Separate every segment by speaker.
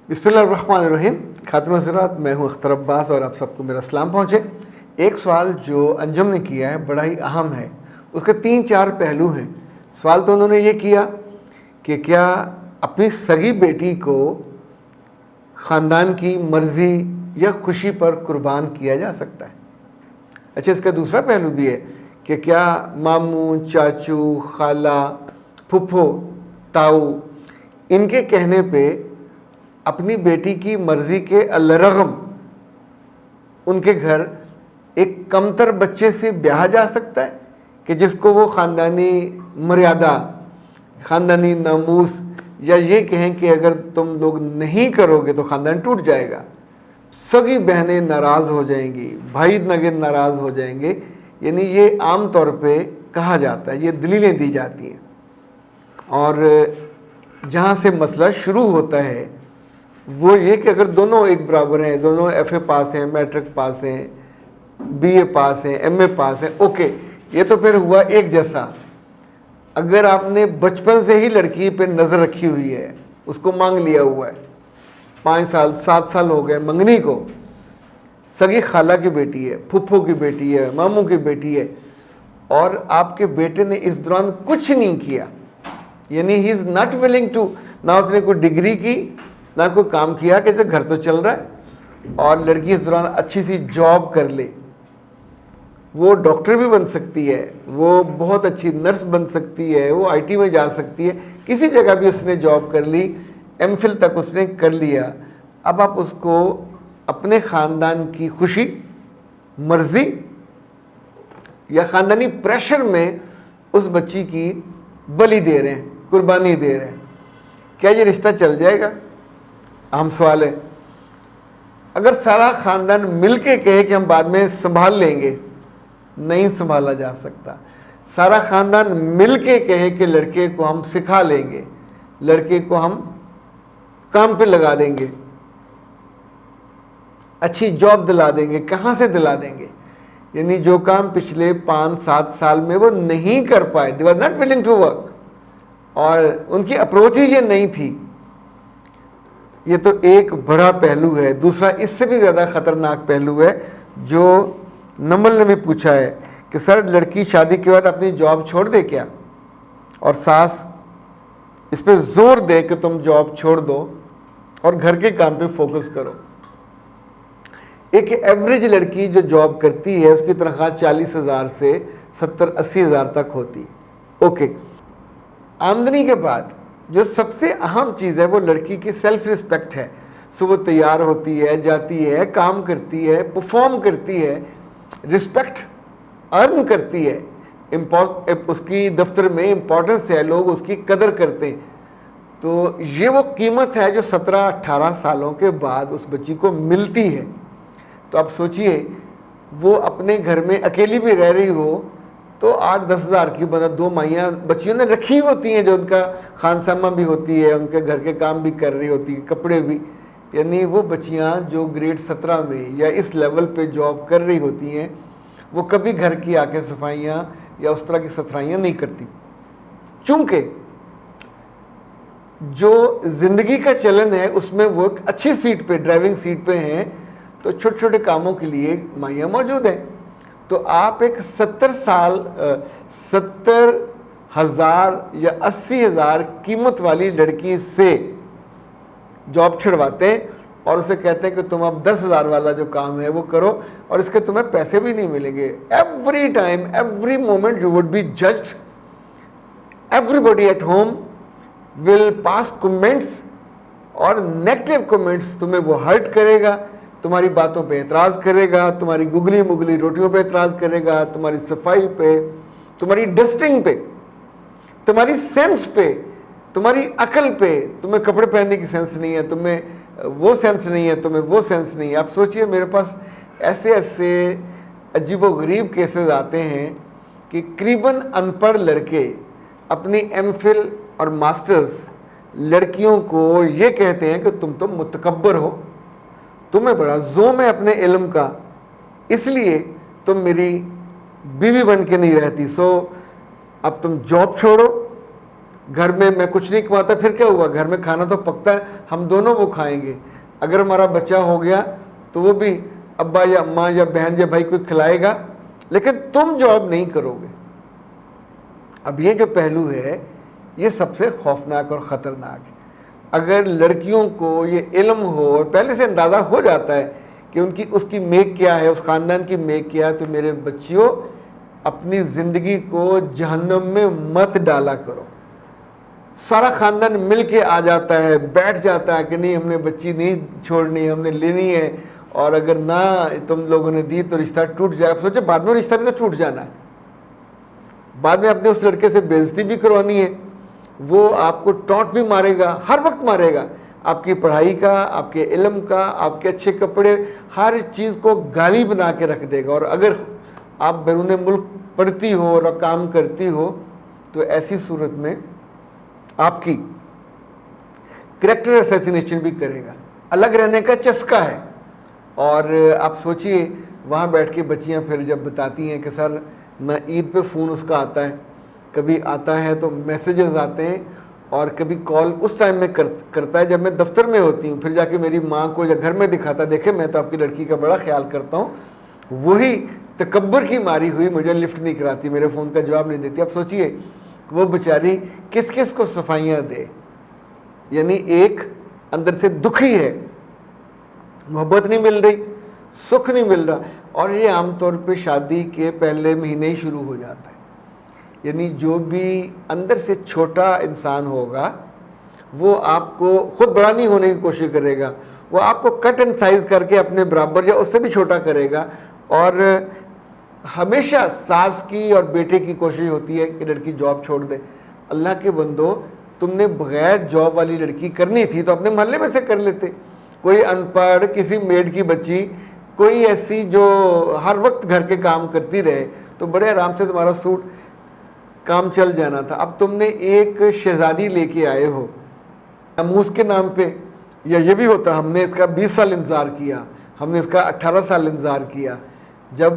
Speaker 1: بسم اللہ الرحمن الرحیم. خاتون حضرات، میں ہوں اختر عباس اور آپ سب کو میرا سلام پہنچے. ایک سوال جو انجم نے کیا ہے بڑا ہی اہم ہے. اس کے 3-4 پہلو ہیں. سوال تو انہوں نے یہ کیا کہ کیا اپنی سگی بیٹی کو خاندان کی مرضی یا خوشی پر قربان کیا جا سکتا ہے. اچھا، اس کا دوسرا پہلو بھی ہے کہ کیا ماموں، چاچو، خالہ، پھپھو، تاؤ ان کے کہنے پہ اپنی بیٹی کی مرضی کے الرغم ان کے گھر ایک کمتر بچے سے بیاہا جا سکتا ہے کہ جس کو وہ خاندانی مریادہ، خاندانی ناموس یا یہ کہیں کہ اگر تم لوگ نہیں کرو گے تو خاندان ٹوٹ جائے گا. سگی بہنیں ناراض ہو جائیں گی، بھائی نگن ناراض ہو جائیں گے. یعنی یہ عام طور پہ کہا جاتا ہے، یہ دلیلیں دی جاتی ہیں. اور جہاں سے مسئلہ شروع ہوتا ہے وہ یہ کہ اگر دونوں ایک برابر ہیں، دونوں ایف اے پاس ہیں، میٹرک پاس ہیں، بی اے پاس ہیں، ایم اے پاس ہیں، اوکے، یہ تو پھر ہوا ایک جیسا. اگر آپ نے بچپن سے ہی لڑکی پہ نظر رکھی ہوئی ہے، اس کو مانگ لیا ہوا ہے، 5 سال 7 سال ہو گئے منگنی کو، سگی خالہ کی بیٹی ہے، پھپھو کی بیٹی ہے، ماموں کی بیٹی ہے، اور آپ کے بیٹے نے اس دوران کچھ نہیں کیا، یعنی ہی از ناٹ ولنگ ٹو، نہ اس نے کوئی ڈگری کی نہ کوئی کام کیا کہ گھر تو چل رہا ہے، اور لڑکی اس دوران اچھی سی جاب کر لے. وہ ڈاکٹر بھی بن سکتی ہے، وہ بہت اچھی نرس بن سکتی ہے، وہ آئی ٹی میں جا سکتی ہے، کسی جگہ بھی اس نے جاب کر لی، ایم فل تک اس نے کر لیا. اب آپ اس کو اپنے خاندان کی خوشی، مرضی یا خاندانی پریشر میں اس بچی کی بلی دے رہے ہیں، قربانی دے رہے ہیں. کیا یہ رشتہ چل جائے گا؟ اہم سوال ہے. اگر سارا خاندان مل کے کہے کہ ہم بعد میں سنبھال لیں گے، نہیں سنبھالا جا سکتا. سارا خاندان مل کے کہے کہ لڑکے کو ہم سکھا لیں گے، لڑکے کو ہم کام پہ لگا دیں گے، اچھی جاب دلا دیں گے، کہاں سے دلا دیں گے؟ یعنی جو کام پچھلے 5-7 سال میں وہ نہیں کر پائے، they were not willing to work، اور ان کی اپروچ ہی یہ نہیں تھی. یہ تو ایک بڑا پہلو ہے. دوسرا اس سے بھی زیادہ خطرناک پہلو ہے جو نمل نے بھی پوچھا ہے کہ سر لڑکی شادی کے بعد اپنی جاب چھوڑ دے کیا؟ اور ساس اس پہ زور دے کہ تم جاب چھوڑ دو اور گھر کے کام پہ فوکس کرو. ایک ایوریج لڑکی جو جاب کرتی ہے اس کی تنخواہ 40,000 سے 70-80,000 تک ہوتی. اوکے، آمدنی کے بعد جو سب سے اہم چیز ہے وہ لڑکی کی سیلف رسپیکٹ ہے. صبح تیار ہوتی ہے، جاتی ہے، کام کرتی ہے، پرفارم کرتی ہے، رسپیکٹ ارن کرتی ہے، اس کی دفتر میں امپورٹنس ہے، لوگ اس کی قدر کرتے ہیں. تو یہ وہ قیمت ہے جو 17-18 سالوں کے بعد اس بچی کو ملتی ہے. تو آپ سوچئے وہ اپنے گھر میں اکیلی بھی رہ رہی ہو تو 8-10 ہزار کی مدد 2 مائیاں بچیوں نے رکھی ہوتی ہیں جو ان کا خانسامہ بھی ہوتی ہے، ان کے گھر کے کام بھی کر رہی ہوتی ہے، کپڑے بھی. یعنی وہ بچیاں جو گریڈ 17 میں یا اس لیول پہ جاب کر رہی ہوتی ہیں وہ کبھی گھر کی آ کے صفائیاں یا اس طرح کی ستھرائیاں نہیں کرتی. چونکہ جو زندگی کا چلن ہے اس میں وہ ایک اچھی سیٹ پہ، ڈرائیونگ سیٹ پہ ہیں، تو چھوٹے چھوٹے کاموں کے لیے مائیاں موجود ہیں. تو آپ ایک 70,000 یا 80,000 قیمت والی لڑکی سے جاب چھڑواتے ہیں اور اسے کہتے ہیں کہ تم اب 10,000 والا جو کام ہے وہ کرو اور اس کے تمہیں پیسے بھی نہیں ملیں گے. Every time, every moment you would be judged. Everybody at home will pass comments, اور نیگیٹو کمنٹس تمہیں وہ ہرٹ کرے گا، تمہاری باتوں پہ اعتراض کرے گا، تمہاری گگلی مگلی روٹیوں پہ اعتراض کرے گا، تمہاری صفائی پہ، تمہاری ڈسٹنگ پہ، تمہاری سینس پہ، تمہاری عقل پہ. تمہیں کپڑے پہننے کی سینس نہیں ہے، تمہیں وہ سینس نہیں ہے، تمہیں وہ سینس نہیں ہے. آپ سوچئے میرے پاس ایسے عجیب و غریب کیسز آتے ہیں کہ قریباً ان پڑھ لڑکے اپنی ایم فل اور ماسٹرز لڑکیوں کو یہ کہتے ہیں کہ تم تو متکبر ہو، تمہیں بڑا زوم ہے اپنے علم کا، اس لیے تم میری بیوی بن کے نہیں رہتی، سو اب تم جاب چھوڑو گھر میں میں کچھ نہیں کماتا پھر کیا ہوا, گھر میں کھانا تو پکتا ہے, ہم دونوں وہ کھائیں گے. اگر ہمارا بچہ ہو گیا تو وہ بھی ابا یا اماں یا بہن یا بھائی کوئی کھلائے گا, لیکن تم جاب نہیں کرو گے. اب یہ جو پہلو ہے یہ سب سے خوفناک اور خطرناک ہے. اگر لڑکیوں کو یہ علم ہو اور پہلے سے اندازہ ہو جاتا ہے کہ اس کی میک کیا ہے, اس خاندان کی میک کیا ہے, تو میرے بچیوں اپنی زندگی کو جہنم میں مت ڈالا کرو. سارا خاندان مل کے آ جاتا ہے, بیٹھ جاتا ہے کہ نہیں ہم نے بچی نہیں چھوڑنی, ہم نے لینی ہے, اور اگر نہ تم لوگوں نے دی تو رشتہ ٹوٹ جائے. اب سوچے بعد میں رشتہ بھی تو ٹوٹ جانا ہے, بعد میں اپنے اس لڑکے سے بے عزتی بھی کروانی ہے, وہ آپ کو ٹونٹ بھی مارے گا, ہر وقت مارے گا, آپ کی پڑھائی کا, آپ کے علم کا, آپ کے اچھے کپڑے, ہر چیز کو گالی بنا کے رکھ دے گا. اور اگر آپ بیرون ملک پڑھتی ہو اور کام کرتی ہو تو ایسی صورت میں آپ کی کریکٹر اسیسینیشن بھی کرے گا. الگ رہنے کا چسکا ہے. اور آپ سوچئے وہاں بیٹھ کے بچیاں پھر جب بتاتی ہیں کہ سر نہ عید پہ فون اس کا آتا ہے, کبھی آتا ہے تو میسیجز آتے ہیں, اور کبھی کال اس ٹائم میں کرتا ہے جب میں دفتر میں ہوتی ہوں, پھر جا کے میری ماں کو یا گھر میں دکھاتا, دیکھے میں تو آپ کی لڑکی کا بڑا خیال کرتا ہوں, وہی تکبر کی ماری ہوئی مجھے لفٹ نہیں کراتی, میرے فون کا جواب نہیں دیتی. اب سوچئے وہ بیچاری کس کس کو صفائیاں دے. یعنی ایک اندر سے دکھی ہے, محبت نہیں مل رہی, سکھ نہیں مل رہا. اور یہ عام طور پہ شادی کے پہلے مہینے ہی شروع ہو جاتا ہے. یعنی جو بھی اندر سے چھوٹا انسان ہوگا وہ آپ کو خود بڑا نہیں ہونے کی کوشش کرے گا, وہ آپ کو کٹ اینڈ سائز کر کے اپنے برابر یا اس سے بھی چھوٹا کرے گا. اور ہمیشہ ساس کی اور بیٹے کی کوشش ہوتی ہے کہ لڑکی جاب چھوڑ دے. اللہ کے بندو, تم نے بغیر جاب والی لڑکی کرنی تھی تو اپنے محلے میں سے کر لیتے. کوئی ان پڑھ, کسی میڈ کی بچی, کوئی ایسی جو ہر وقت گھر کے کام کرتی رہے, تو بڑے آرام سے تمہارا سوٹ کام چل جانا تھا. اب تم نے ایک شہزادی لے کے آئے ہو ناموس کے نام پہ, یا یہ بھی ہوتا ہم نے اس کا 20 سال انتظار کیا, ہم نے اس کا 18 سال انتظار کیا. جب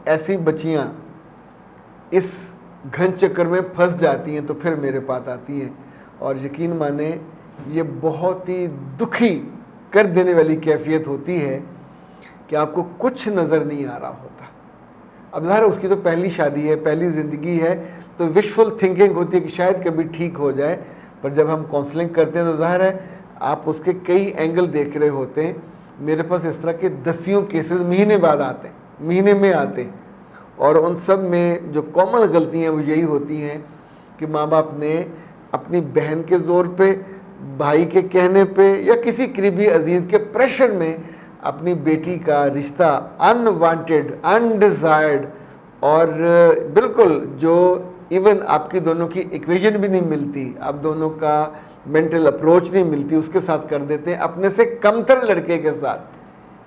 Speaker 1: ایسی بچیاں اس گھن چکر میں پھنس جاتی ہیں تو پھر میرے پاس آتی ہیں, اور یقین مانیں یہ بہت ہی دکھی کر دینے والی کیفیت ہوتی ہے کہ آپ کو کچھ نظر نہیں آ رہا ہوتا. اب ظاہر اس کی تو پہلی شادی ہے, پہلی زندگی ہے, تو وشفل تھنکنگ ہوتی ہے کہ شاید کبھی ٹھیک ہو جائے. پر جب ہم کاؤنسلنگ کرتے ہیں تو ظاہر ہے آپ اس کے کئی اینگل دیکھ رہے ہوتے ہیں. میرے پاس اس طرح کے دسیوں کیسز مہینے بعد آتے ہیں, مہینے میں آتے ہیں, اور ان سب میں جو کامن غلطیاں وہ یہی ہوتی ہیں کہ ماں باپ نے اپنی بہن کے زور پہ, بھائی کے کہنے پہ, یا کسی قریبی عزیز کے پریشر میں اپنی بیٹی کا رشتہ انوانٹیڈ, انڈیزائرڈ, اور بالکل جو ایون آپ کی دونوں کی ایکویژن بھی نہیں ملتی, آپ دونوں کا مینٹل اپروچ نہیں ملتی, اس کے ساتھ کر دیتے ہیں اپنے سے کمتر لڑکے کے ساتھ.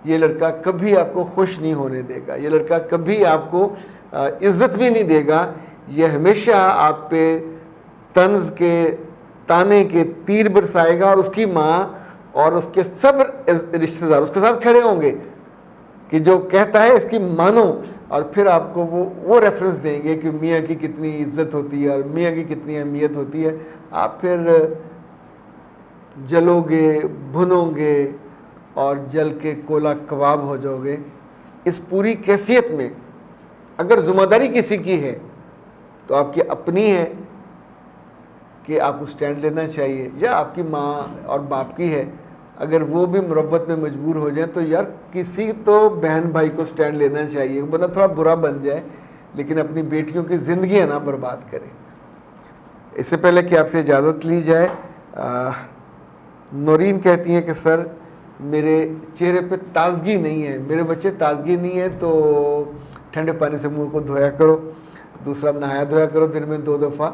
Speaker 1: یہ لڑکا کبھی آپ کو خوش نہیں ہونے دے گا, یہ لڑکا کبھی آپ کو عزت بھی نہیں دے گا, یہ ہمیشہ آپ پہ طنز کے, تانے کے تیر برسائے گا, اور اس کی ماں اور اس کے سب رشتہ دار اس کے ساتھ کھڑے ہوں گے کہ جو کہتا ہے اس کی مانو, اور پھر آپ کو وہ ریفرنس دیں گے کہ میاں کی کتنی عزت ہوتی ہے اور میاں کی کتنی اہمیت ہوتی ہے. آپ پھر جلو گے, بھنو گے, اور جل کے کولا کباب ہو جاؤ گے. اس پوری کیفیت میں اگر ذمہ داری کسی کی ہے تو آپ کی اپنی ہے کہ آپ کو سٹینڈ لینا چاہیے, یا آپ کی ماں اور باپ کی ہے. اگر وہ بھی مروت میں مجبور ہو جائیں تو یار کسی تو بہن بھائی کو سٹینڈ لینا چاہیے. بندہ تھوڑا برا بن جائے لیکن اپنی بیٹیوں کی زندگیاں نہ برباد کرے. اس سے پہلے کہ آپ سے اجازت لی جائے, نورین کہتی ہیں کہ سر میرے چہرے پہ تازگی نہیں ہے, میرے بچے تازگی نہیں ہے تو ٹھنڈے پانی سے منہ کو دھویا کرو. دوسرا نہایا دھویا کرو دن میں 2 دفعہ.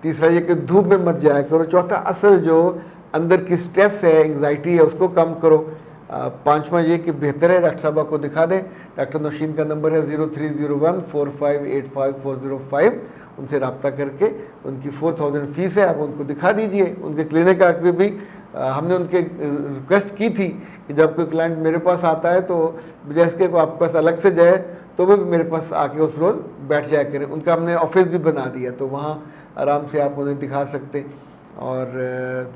Speaker 1: تیسرا یہ کہ دھوپ میں مت جایا کرو. چوتھا اصل جو اندر کی سٹریس ہے, انگزائٹی ہے, اس کو کم کرو. 5واں یہ کہ بہتر ہے ڈاکٹر صاحبہ کو دکھا دیں. ڈاکٹر نوشین کا نمبر ہے 030145854505. ان سے رابطہ کر کے, ان کی 4000 فیس ہے, آپ ان کو دکھا دیجئے. ان کے کلینک آ کے بھی ہم نے ان کے ریکویسٹ کی تھی کہ جب کوئی کلائنٹ میرے پاس آتا ہے تو بجائے اس کے کو آپ کے پاس الگ سے جائے تو وہ بھی میرے پاس آ کے اس روز بیٹھ جایا کریں. ان کا ہم نے آفس بھی بنا دیا تو وہاں آرام سے آپ انہیں دکھا سکتے. اور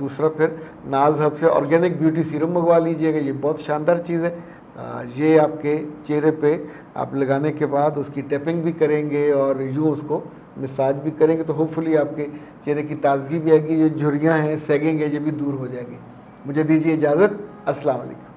Speaker 1: دوسرا پھر ناز ہب سے آرگینک بیوٹی سیرم منگوا لیجئے گا, یہ بہت شاندار چیز ہے. یہ آپ کے چہرے پہ آپ لگانے کے بعد اس کی ٹیپنگ بھی کریں گے اور یوں اس کو مساج بھی کریں گے تو ہوپ فلی آپ کے چہرے کی تازگی بھی آئے گی, جو جھریاں ہیں سیگنگ ہے یہ بھی دور ہو جائے گی. مجھے دیجیے اجازت, السلام علیکم.